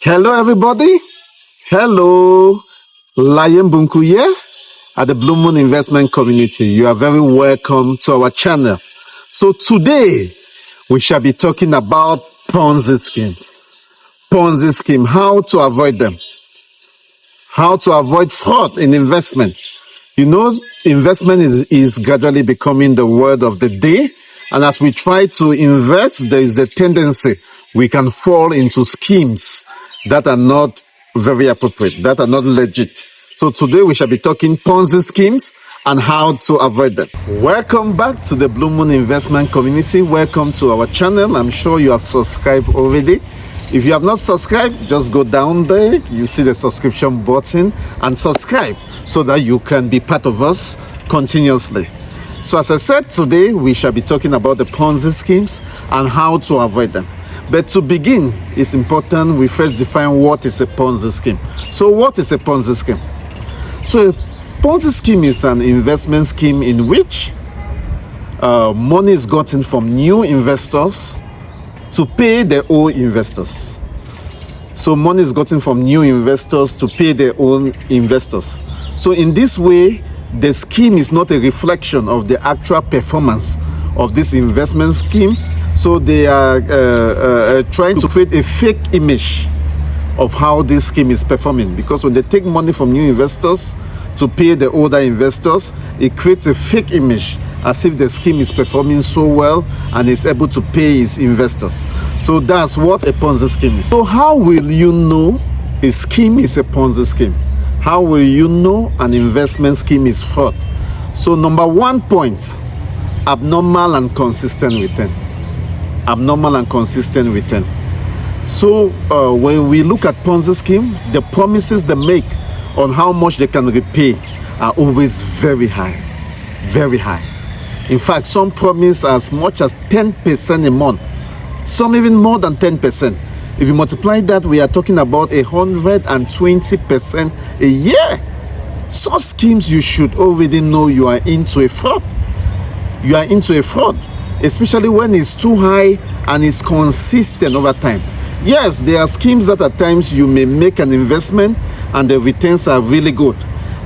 Hello, everybody. Hello, Lion Bunku here at the Blue Moon Investment Community. You are very welcome to our channel. So today, we shall be talking about Ponzi schemes. Ponzi scheme, how to avoid them. How to avoid fraud in investment. You know, investment is gradually becoming the word of the day. And as we try to invest, there is a tendency we can fall into schemes that are not very appropriate, that are not legit. So today we shall be talking Ponzi schemes and how to avoid them. Welcome back to the Blue Moon Investment Community. Welcome to our channel. I'm sure you have subscribed already. If you have not subscribed, just go down there. You see the subscription button and subscribe so that you can be part of us continuously. So as I said, today we shall be talking about the Ponzi schemes and how to avoid them. But to begin, it's important we first define what is a Ponzi scheme. So what is a Ponzi scheme? So a Ponzi scheme is an investment scheme in which money is gotten from new investors to pay their old investors. So money is gotten from new investors to pay their own investors. So in this way, the scheme is not a reflection of the actual performance of this investment scheme. So they are trying to create a fake image of how this scheme is performing, because when they take money from new investors to pay the older investors, it creates a fake image as if the scheme is performing so well and is able to pay its investors. So that's what a Ponzi scheme is. So how will you know a scheme is a Ponzi scheme? How will you know an investment scheme is fraud? So number one point, abnormal and consistent return. Abnormal and consistent return. So when we look at Ponzi scheme, the promises they make on how much they can repay are always very high. Very high. In fact, some promise as much as 10% a month. Some even more than 10%. If you multiply that, we are talking about 120% a year. Such schemes, you should already know you are into a fraud. You are into a fraud, especially when it's too high and it's consistent over time. Yes, there are schemes that at times you may make an investment and the returns are really good,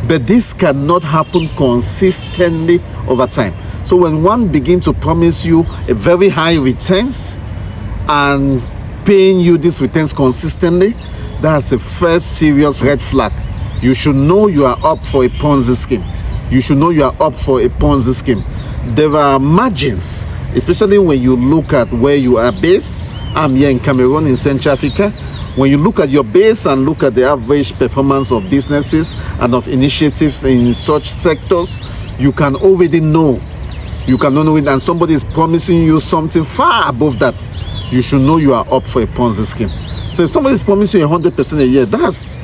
but this cannot happen consistently over time. So when one begins to promise you a very high returns and paying you these returns consistently, that's the first serious red flag. You should know you are up for a Ponzi scheme. You should know you are up for a Ponzi scheme. There are margins, especially when you look at where you are based. I'm here in Cameroon, in Central Africa. When you look at your base and look at the average performance of businesses and of initiatives in such sectors, you can already know. You can know it, and somebody is promising you something far above that. You should know you are up for a Ponzi scheme. So if somebody is promising you 100% a year, that's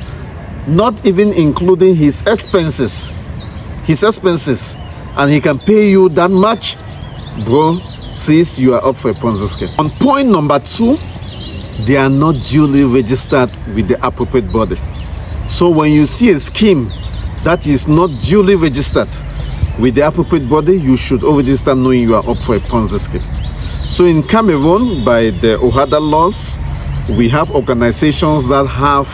not even including his expenses. And he can pay you that much, bro, sis, you are up for a Ponzi scheme. On point number 2, they are not duly registered with the appropriate body. So when you see a scheme that is not duly registered with the appropriate body, you should already start knowing you are up for a Ponzi scheme. So in Cameroon, by the OHADA laws, we have organizations that have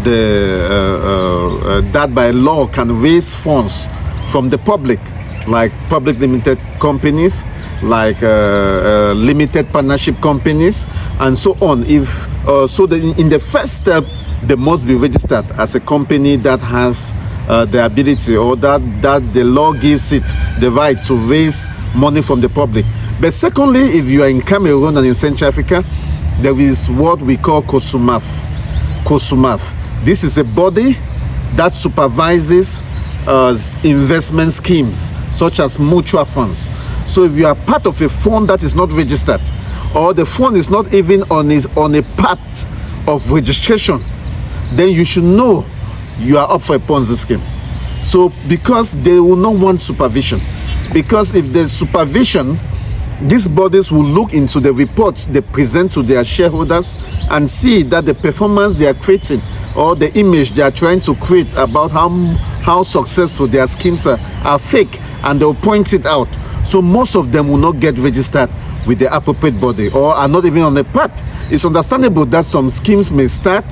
that by law can raise funds from the public, like public limited companies, like limited partnership companies, and so on. In the first step, they must be registered as a company that has the ability, or that the law gives it the right to raise money from the public. But secondly, if you are in Cameroon and in Central Africa, there is what we call CEMAC. This is a body that supervises investment schemes such as mutual funds. So if you are part of a fund that is not registered, or the fund is not even on a path of registration, then you should know you are up for a Ponzi scheme. So because they will not want supervision, because if there's supervision, these bodies will look into the reports they present to their shareholders and see that the performance they are creating, or the image they are trying to create about how successful their schemes are fake, and they'll point it out. So most of them will not get registered with the appropriate body or are not even on the path. It's understandable that some schemes may start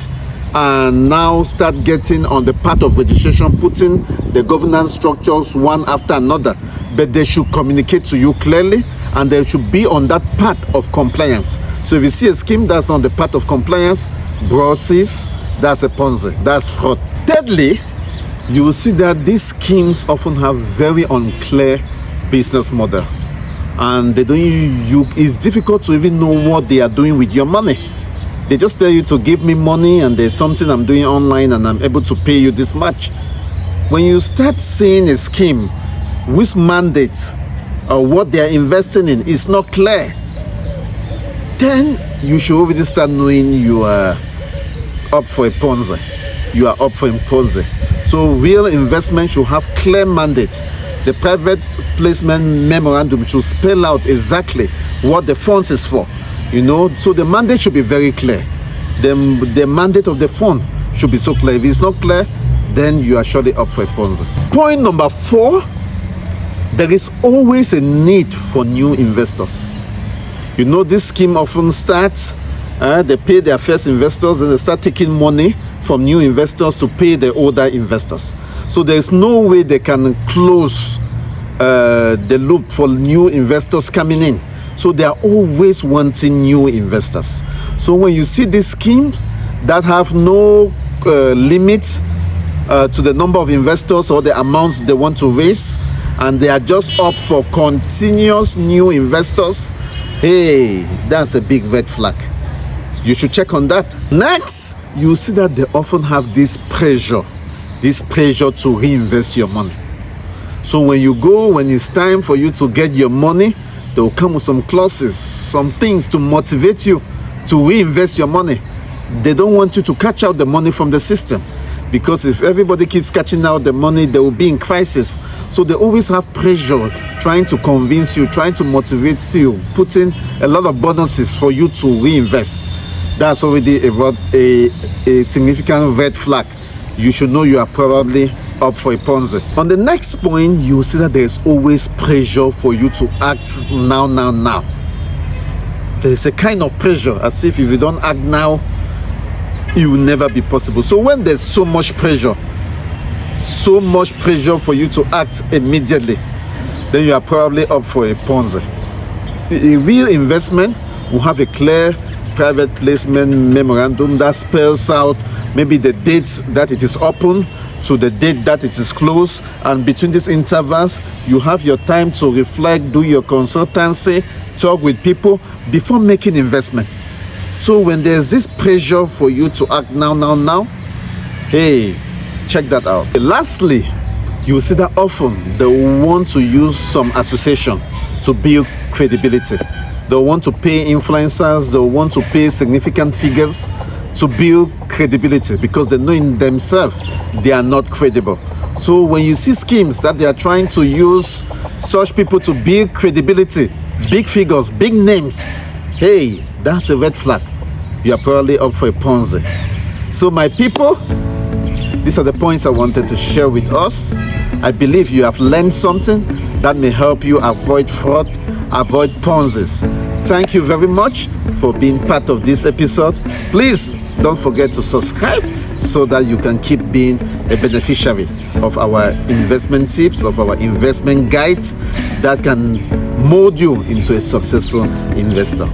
and now start getting on the path of registration, putting the governance structures one after another, but they should communicate to you clearly and they should be on that path of compliance. So if you see a scheme that's on the path of compliance, brosses, that's a Ponzi, that's fraud. Thirdly, you will see that these schemes often have very unclear business model, and they don't. It's difficult to even know what they are doing with your money. They just tell you to give me money, and there's something I'm doing online, and I'm able to pay you this much. When you start seeing a scheme whose mandate or what they are investing in is not clear, then you should already start knowing you are up for a Ponzi. You are up for a Ponzi. So real investment should have clear mandate. The private placement memorandum should spell out exactly what the funds is for. So the mandate should be very clear. The mandate of the fund should be so clear. If it's not clear, then you are surely up for a Ponzi. Point number 4, there is always a need for new investors. This scheme often starts, they pay their first investors, then they start taking money from new investors to pay the older investors. So there is no way they can close the loop for new investors coming in. So they are always wanting new investors. So when you see these schemes that have no limit to the number of investors or the amounts they want to raise, and they are just up for continuous new investors, hey, that's a big red flag. You should check on that. Next, you see that they often have this pressure to reinvest your money. So when it's time for you to get your money, they will come with some clauses, some things to motivate you to reinvest your money. They don't want you to catch out the money from the system, because if everybody keeps catching out the money, they will be in crisis. So they always have pressure, trying to convince you, trying to motivate you, putting a lot of bonuses for you to reinvest. That's already a significant red flag. You should know you are probably up for a Ponzi. On the next point, you will see that there is always pressure for you to act now. There is a kind of pressure, as if you don't act now, it will never be possible. So when there's so much pressure for you to act immediately, then you are probably up for a Ponzi. A real investment will have a clear private placement memorandum that spells out maybe the date that it is open to the date that it is closed, and between these intervals you have your time to reflect, do your consultancy, talk with people before making investment. So when there's this pressure for you to act now, hey, check that out. Lastly, you will see that often they want to use some association to build credibility. They want to pay influencers, they want to pay significant figures to build credibility, because they know in themselves they are not credible. So when you see schemes that they are trying to use such people to build credibility, big figures, big names, hey, that's a red flag. You are probably up for a Ponzi. So my people, these are the points I wanted to share with us. I believe you have learned something that may help you avoid fraud, avoid Ponzis. Thank you very much for being part of this episode. Please don't forget to subscribe so that you can keep being a beneficiary of our investment tips, of our investment guides that can mold you into a successful investor.